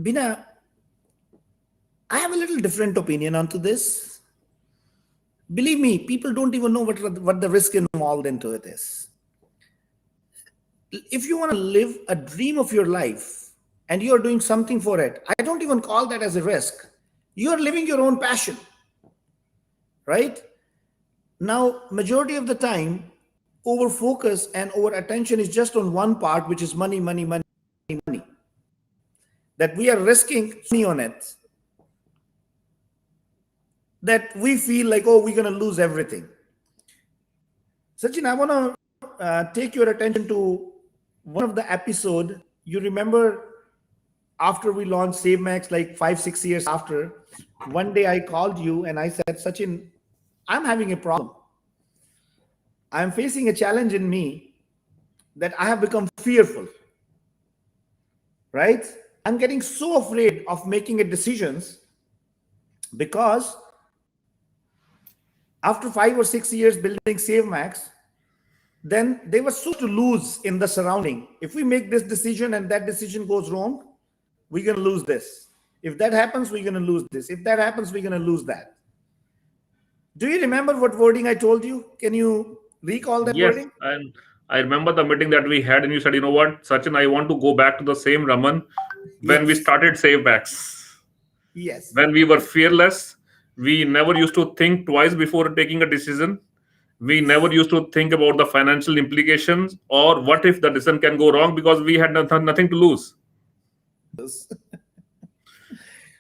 Bina, I have a little different opinion onto this. Believe me, people don't even know what the risk involved into it is. If you want to live a dream of your life and you are doing something for it, I don't even call that as a risk. You are living your own passion, right? Now, majority of the time, over focus and over attention is just on one part, which is money, money, money, money. That we are risking money on it, that we feel like, oh, we're going to lose everything. Sachin, I want to take your attention to one of the episode. You remember after we launched SaveMax, like 5, 6 years after, one day I called you and I said, Sachin, I'm having a problem. I'm facing a challenge in me that I have become fearful, right? I'm getting so afraid of making a decisions because after 5 or 6 years building SaveMax, then they were so to lose in the surrounding. If we make this decision and that decision goes wrong, we're going to lose this. If that happens, we're going to lose this. If that happens, we're going to lose that. Do you remember what wording I told you? Can you recall that Yes, wording? and I remember the meeting that we had, and you said, you know what, Sachin, I want to go back to the same Raman when we Yes. started SaveBacks. Yes. When we were fearless, we never used to think twice before taking a decision. We never used to think about the financial implications or what if the decision can go wrong because we had nothing to lose.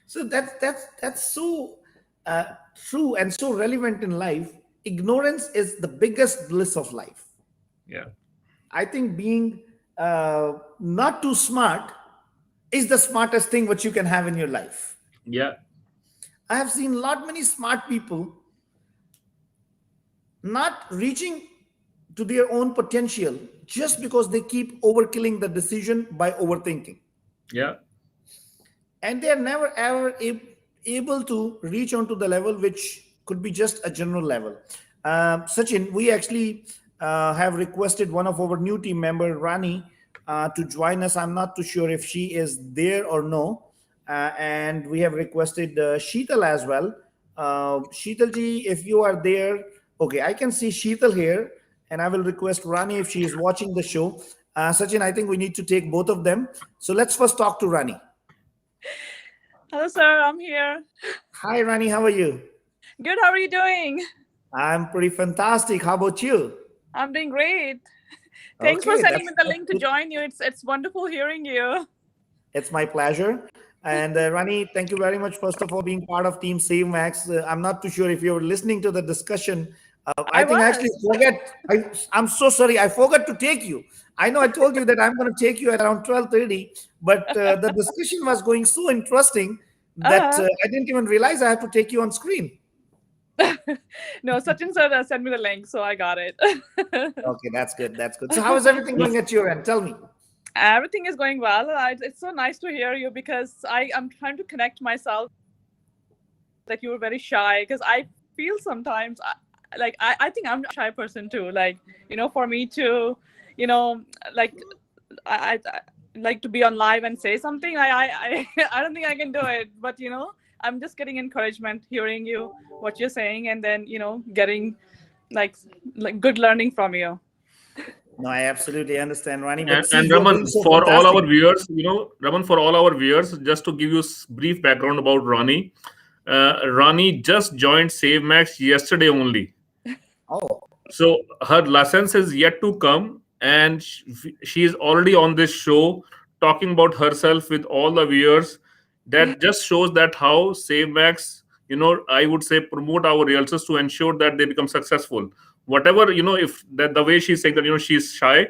So that's so uh, true and so relevant in life. Ignorance is the biggest bliss of life. Yeah. I think being not too smart is the smartest thing what you can have in your life. Yeah. I have seen a lot many smart people not reaching to their own potential just because they keep overkilling the decision by overthinking, Yeah. and they are never ever able to reach onto the level which could be just a general level. Sachin, we actually have requested one of our new team member, Rani, to join us. I'm not too sure if she is there or no. And we have requested Sheetal as well. Sheetal ji, if you are there, okay, I can see Sheetal here, and I will request Rani if she is watching the show. Sachin, I think we need to take both of them. So let's first talk to Rani. Hello, sir. I'm here. Hi, Rani, how are you? Good. How are you doing? I'm pretty fantastic. How about you? I'm doing great. Thanks for Okay, sending me the that's link to good. join you. It's wonderful hearing you. It's my pleasure. And Rani, thank you very much, first of all, being part of Team Save Max. I'm not too sure if you're listening to the discussion. I I think I actually was. forget. I'm so sorry. I forgot to take you. I know I told you that I'm going to take you at around 12:30, but the discussion was going so interesting that Uh-huh. I didn't even realize I have to take you on screen. No, Sachin sir sent me the link, so I got it. Okay, that's good. That's good. So how is everything going at your end? Tell me. Everything is going well. It's so nice to hear you because I'm trying to connect myself that you were very shy because I feel sometimes I think I'm a shy person too. Like, for me to, you know, like I like to be on live and say something. I don't think I can do it, but I'm just getting encouragement hearing you what you're saying, and then getting like good learning from you. No, I absolutely understand, Rani. But see, And you're doing Raman, so for all fantastic. our viewers, Raman, for all our viewers, just to give you brief background about Rani. Rani just joined SaveMax yesterday only. Oh, So her license is yet to come, and she is already on this show talking about herself with all the viewers. That just shows that how SaveMax, I would say, promote our realtors to ensure that they become successful. Whatever, if that the way she's saying that, she's shy,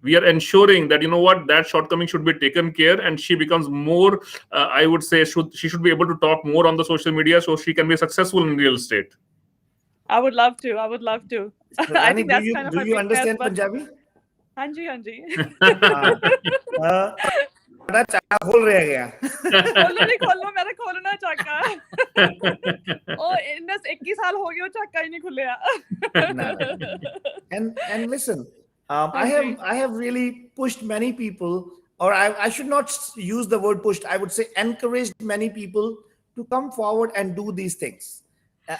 we are ensuring that that shortcoming should be taken care, and she becomes more. I would say she should be able to talk more on the social media so she can be successul in real estate. I would love to. I would love to. so I Rani, think do that's you kind of do my you weakness, understand but Punjabi? Hanji, Hanji. Uh, uh, बड़ा चाका खोल रह गया. खोलो मेरा खोलना चाका. ओ इन्हें 21 साल हो गया चाका ही नहीं खुलिया. And listen, I have really pushed many people, or I should not use the word pushed. I would say encouraged many people to come forward and do these things.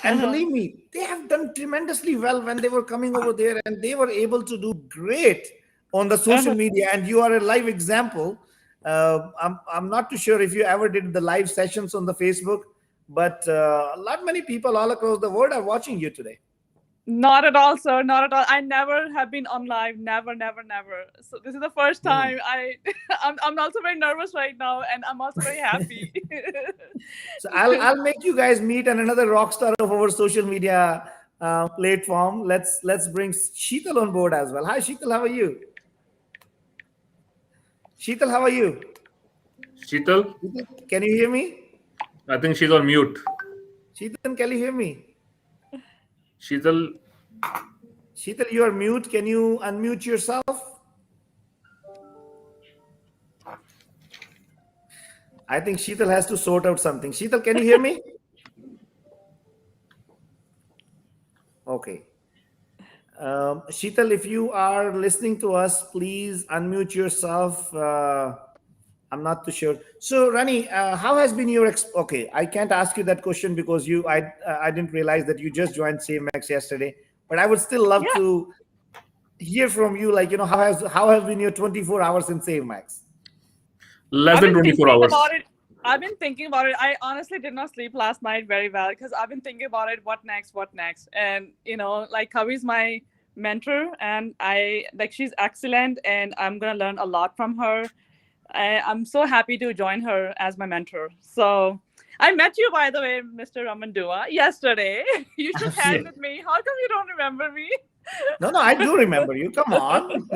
And believe me, they have done tremendously well when they were coming over there, and they were able to do great on the social media. And you are a live example. I'm not too sure if you ever did the live sessions on the Facebook, but a lot many people all across the world are watching you today. Not at all, sir. Not at all. I never have been on live. Never. So this is the first time. I'm also very nervous right now, and I'm also very happy. So I'll make you guys meet and another rock star of our social media platform. Let's bring Sheetal on board as well. Hi, Sheetal. How are you? Sheetal, how are you? Sheetal, Can you hear me? I think she's on mute. Sheetal, can you hear me? Sheetal, You are mute. Can you unmute yourself? I think Sheetal has to sort out something. Sheetal, can you hear me? Okay. Sheetal, if you are listening to us, please unmute yourself. I'm not too sure. So, Rani, how has been your okay? I can't ask you that question because I didn't realize that you just joined SaveMax yesterday. But I would still love to hear from you. Like, how has been your 24 hours in SaveMax? less than 24 hours. I've been thinking about it. I honestly did not sleep last night very well because I've been thinking about it. What next? And like Kavi's my mentor, and she's excellent, and I'm gonna learn a lot from her. I'm so happy to join her as my mentor. So I met you, by the way, Mr. RAMAN DUA, yesterday. You shook hands with me. How come you don't remember me? No, I do remember you. Come on.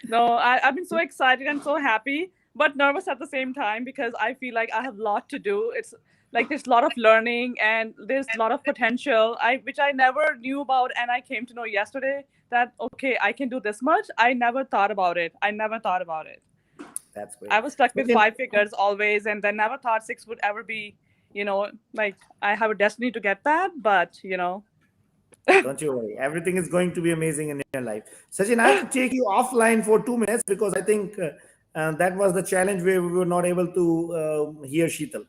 No, I've been so excited and so happy, but nervous at the same time because I feel like I have a lot to do. It's like there's a lot of learning and there's a lot of potential which I never knew about, and I came to know yesterday that okay, I can do this much. I never thought about it. That's great. I was stuck with 5 figures always, and then never thought 6 would ever be, like I have a destiny to get that, but Don't you worry. Everything is going to be amazing in your life. Sachin, I have to take you offline for 2 minutes because I think that was the challenge where we were not able to hear Sheetal.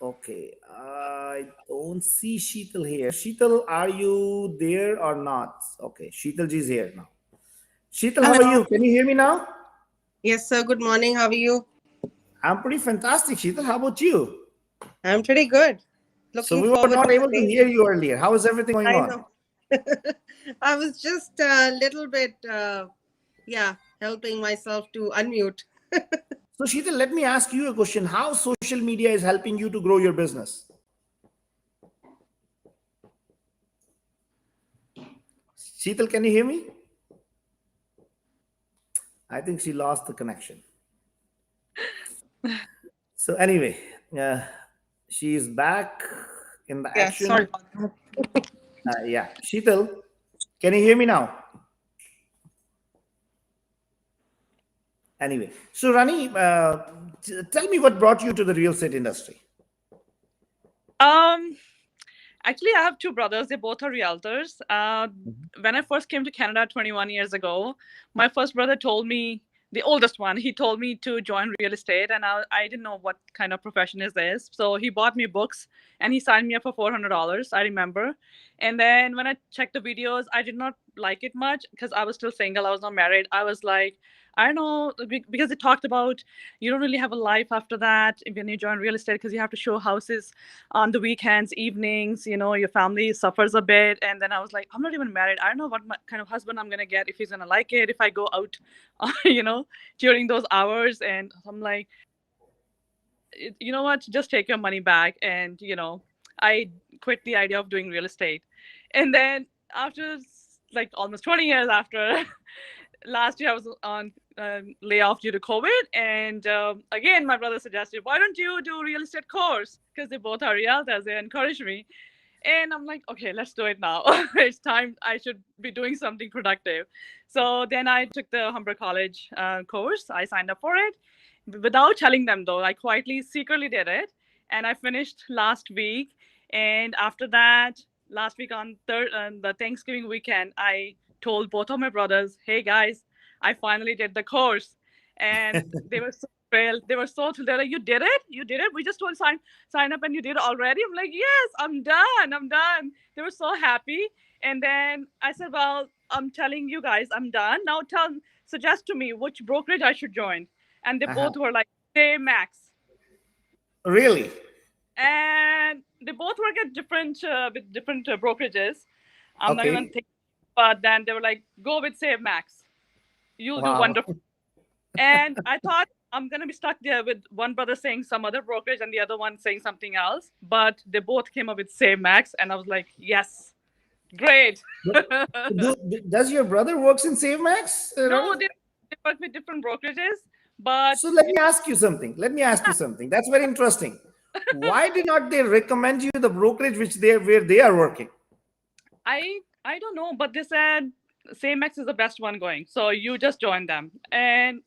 Okay. I don't see Sheetal here. Sheetal, are you there or not? Okay. Sheetal ji is here now. Sheetal, how are you? Can you hear me now? Yes, sir. Good morning. How are you? I'm pretty fantastic, Sheetal. How about you? I'm pretty good. So we were not able to hear you earlier. How is everything going on? Know. I was just a little bit, helping myself to unmute. So Sheetal, let me ask you a question. How social media is helping you to grow your business? Sheetal, can you hear me? I think she lost the connection. So anyway, she is back in the action. Sorry. Sheetal, can you hear me now? Anyway, so Rani, tell me what brought you to the real estate industry. Actually, I have 2 brothers. They both are realtors. When I first came to Canada 21 years ago, my first brother told me, the oldest one, he told me to join real estate, and I didn't know what kind of profession is this. So he bought me books and he signed me up for $400, I remember. And then when I checked the videos, I did not like it much because I was still single. I was not married. I was like, I don't know, because it talked about you don't really have a life after that when you join real estate because you have to show houses on the weekends, evenings, your family suffers a bit. And then I was like, I'm not even married. I don't know what kind of husband I'm going to get, if he's going to like it, if I go out, during those hours. And I'm like, you know what, just take your money back. And, I quit the idea of doing real estate. And then after like almost 20 years after, last year I was on layoff due to COVID. And again, my brother suggested, why don't you do real estate course? Because they both are realtors. They encouraged me. And I'm like, okay, let's do it now. It's time. I should be doing something productive. So then I took the Humber College course. I signed up for it without telling them, though. I quietly, secretly did it. And I finished last week. And after that, last week on the Thanksgiving weekend, I told both of my brothers, hey guys, I finally did the course. And they were so thrilled. They were so thrilled. They're like, you did it? You did it? We just told sign up and you did it already? I'm like, yes, I'm done. I'm done. They were so happy. And then I said, well, I'm telling you guys, I'm done. Now suggest to me which brokerage I should join. And they both were like, say Max. Really? And they both work at different brokerages. I'm not Okay. even thinking, but then they were like, go with Save Max. You'll do Wow. wonderful. And I thought I'm going to be stuck there with one brother saying some other brokerage and the other one saying something else. But they both came up with Save Max. And I was like, yes, great. Does your brother works in SaveMax? No, they work with different brokerages. But So let me ask you something. That's very interesting. Why did not they recommend you the brokerage where they are working? I don't know, but they said SameX is the best one going. So you just join them. And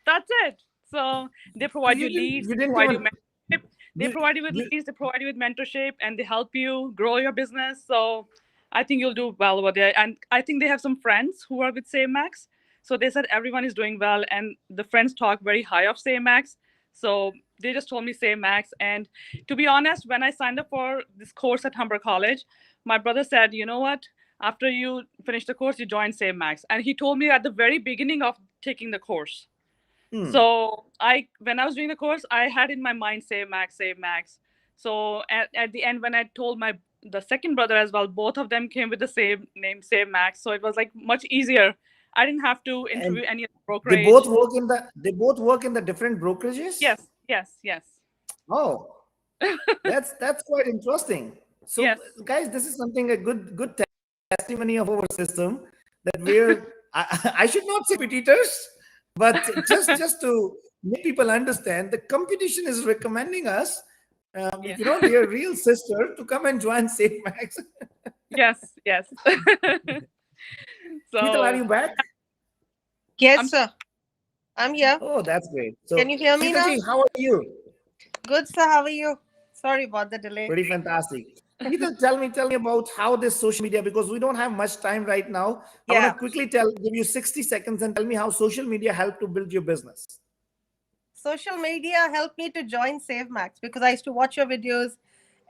that's it. So they provide you leads, they provide you mentorship. They provide you with leads, they provide you with mentorship, and they help you grow your business. So I think you'll do well over there. And I think they have some friends who are with SameX. So they said everyone is doing well, and the friends talk very high of SameX. So they just told me SameX. And to be honest, when I signed up for this course at Humber College, my brother said, you know what? After you finish the course, you join SaveMax. And he told me at the very beginning of taking the course. So when I was doing the course, I had in my mind SaveMax. So at the end, when I told the second brother as well, both of them came with the same name, SaveMax. So it was like much easier. I didn't have to interview any of the brokerage. They both work in the different brokerages? Yes. Oh, that's quite interesting. So yes. Guys, this is something a good testimony of our system that we're I should not say competitors, but just to make people understand, the competition is recommending us, their real sister, to come and join SafeMax. yes. So, Sheetal, are you back? Yes, sir. I'm here. Oh, that's great. So, can you hear me now? How are you? Good, sir. How are you? Sorry about the delay. Pretty fantastic. Sheetal, tell me about how this social media, because we don't have much time right now. I want to quickly give you 60 seconds and tell me how social media helped to build your business. Social media helped me to join SaveMax because I used to watch your videos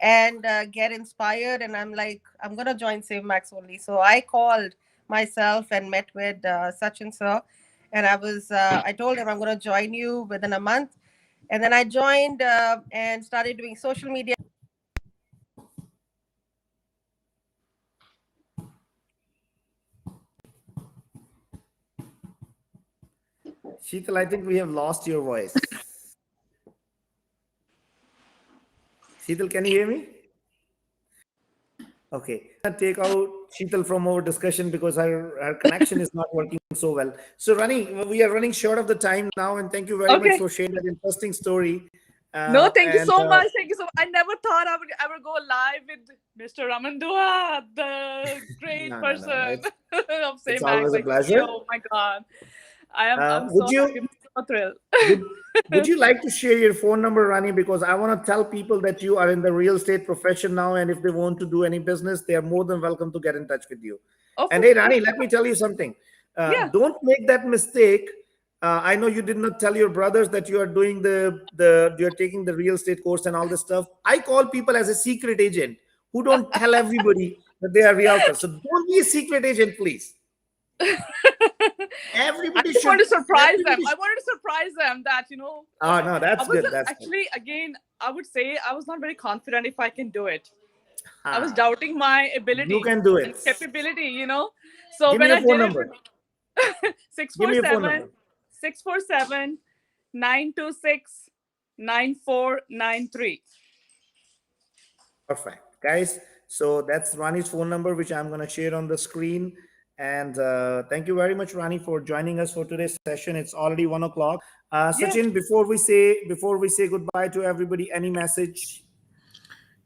and get inspired. And I'm like, I'm going to join SaveMax only. So I called myself and met with such and so. And I told him I'm going to join you within a month. And then I joined and started doing social media. Sheetal, I think we have lost your voice. Sheetal, can you hear me? Okay, I'll take out Sheetal from our discussion because her connection is not working so well. So, Rani, we are running short of the time now, and thank you very much for sharing that interesting story. No, thank you so much. Thank you so much. I never thought I would ever go live with Mr. RAMAN DUA, the great person of SaveMax. It's always a pleasure. Oh my God. I'm so happy. I'm so thrilled. Would you like to share your phone number, Rani? Because I want to tell people that you are in the real estate profession now, and if they want to do any business, they are more than welcome to get in touch with you. And hey, Rani, let me tell you something. Don't make that mistake. I know you did not tell your brothers that you are doing you're taking the real estate course and all this stuff. I call people as a secret agent who don't tell everybody that they are realtors. So don't be a secret agent, please. Everybody I wanted to surprise them. I wanted to surprise them that, Oh, no, that's good. Actually, again, I would say I was not very confident if I can do it. I was doubting my ability. You can do it. And capability, So Give when me I a phone did number. it, 647 926 9493. Perfect, guys. So that's Rani's phone number, which I'm going to share on the screen. And thank you very much, Rani, for joining us for today's session. It's already 1 o'clock. Sachin, before we say goodbye to everybody, any message?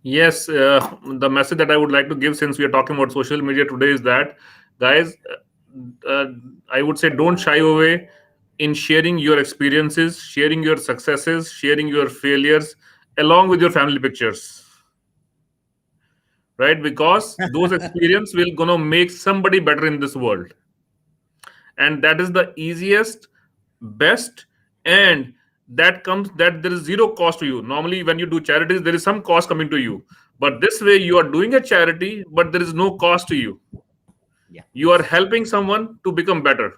Yes, the message that I would like to give, since we are talking about social media today, is that, guys, I would say don't shy away in sharing your experiences, sharing your successes, sharing your failures, along with your family pictures, right? Because those experiences will gonna make somebody better in this world, and that is the easiest, best, and that there is zero cost to you. Normally when you do charities, there is some cost coming to you, but this way you are doing a charity but there is no cost to you. Yeah. You are helping someone to become better.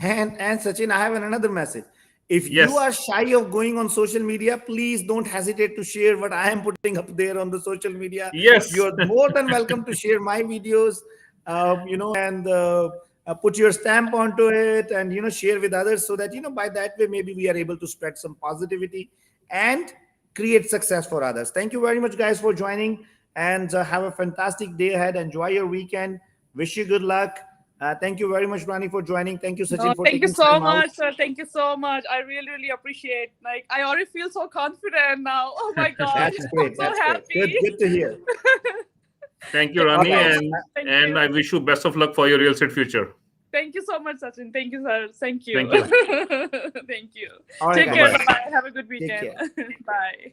And Sachin, I have another message. If you Yes. are shy of going on social media, please don't hesitate to share what I am putting up there on the social media. Yes. You're more than welcome to share my videos, and put your stamp onto it, and share with others, so that by that way maybe we are able to spread some positivity and create success for others. Thank you very much, guys, for joining, and have a fantastic day ahead. Enjoy your weekend. Wish you good luck. Thank you very much, Rani, for joining. Thank you, No, Sachin, for thank you taking so time out. much, sir. Thank you so much. I really, really appreciate. Like, I already feel so confident now. Oh my God, That's I'm great. so That's great. Good, happy. good to hear. Thank you, Thank you All Rani, so right. much. and Thank and you. I wish you best of luck for your real estate future. Thank you so much, Sachin. Thank you, sir. Thank you. Thank you. Thank you. All right, Take Bye care. guys. bye. Bye. Have a good Take weekend. care. Bye.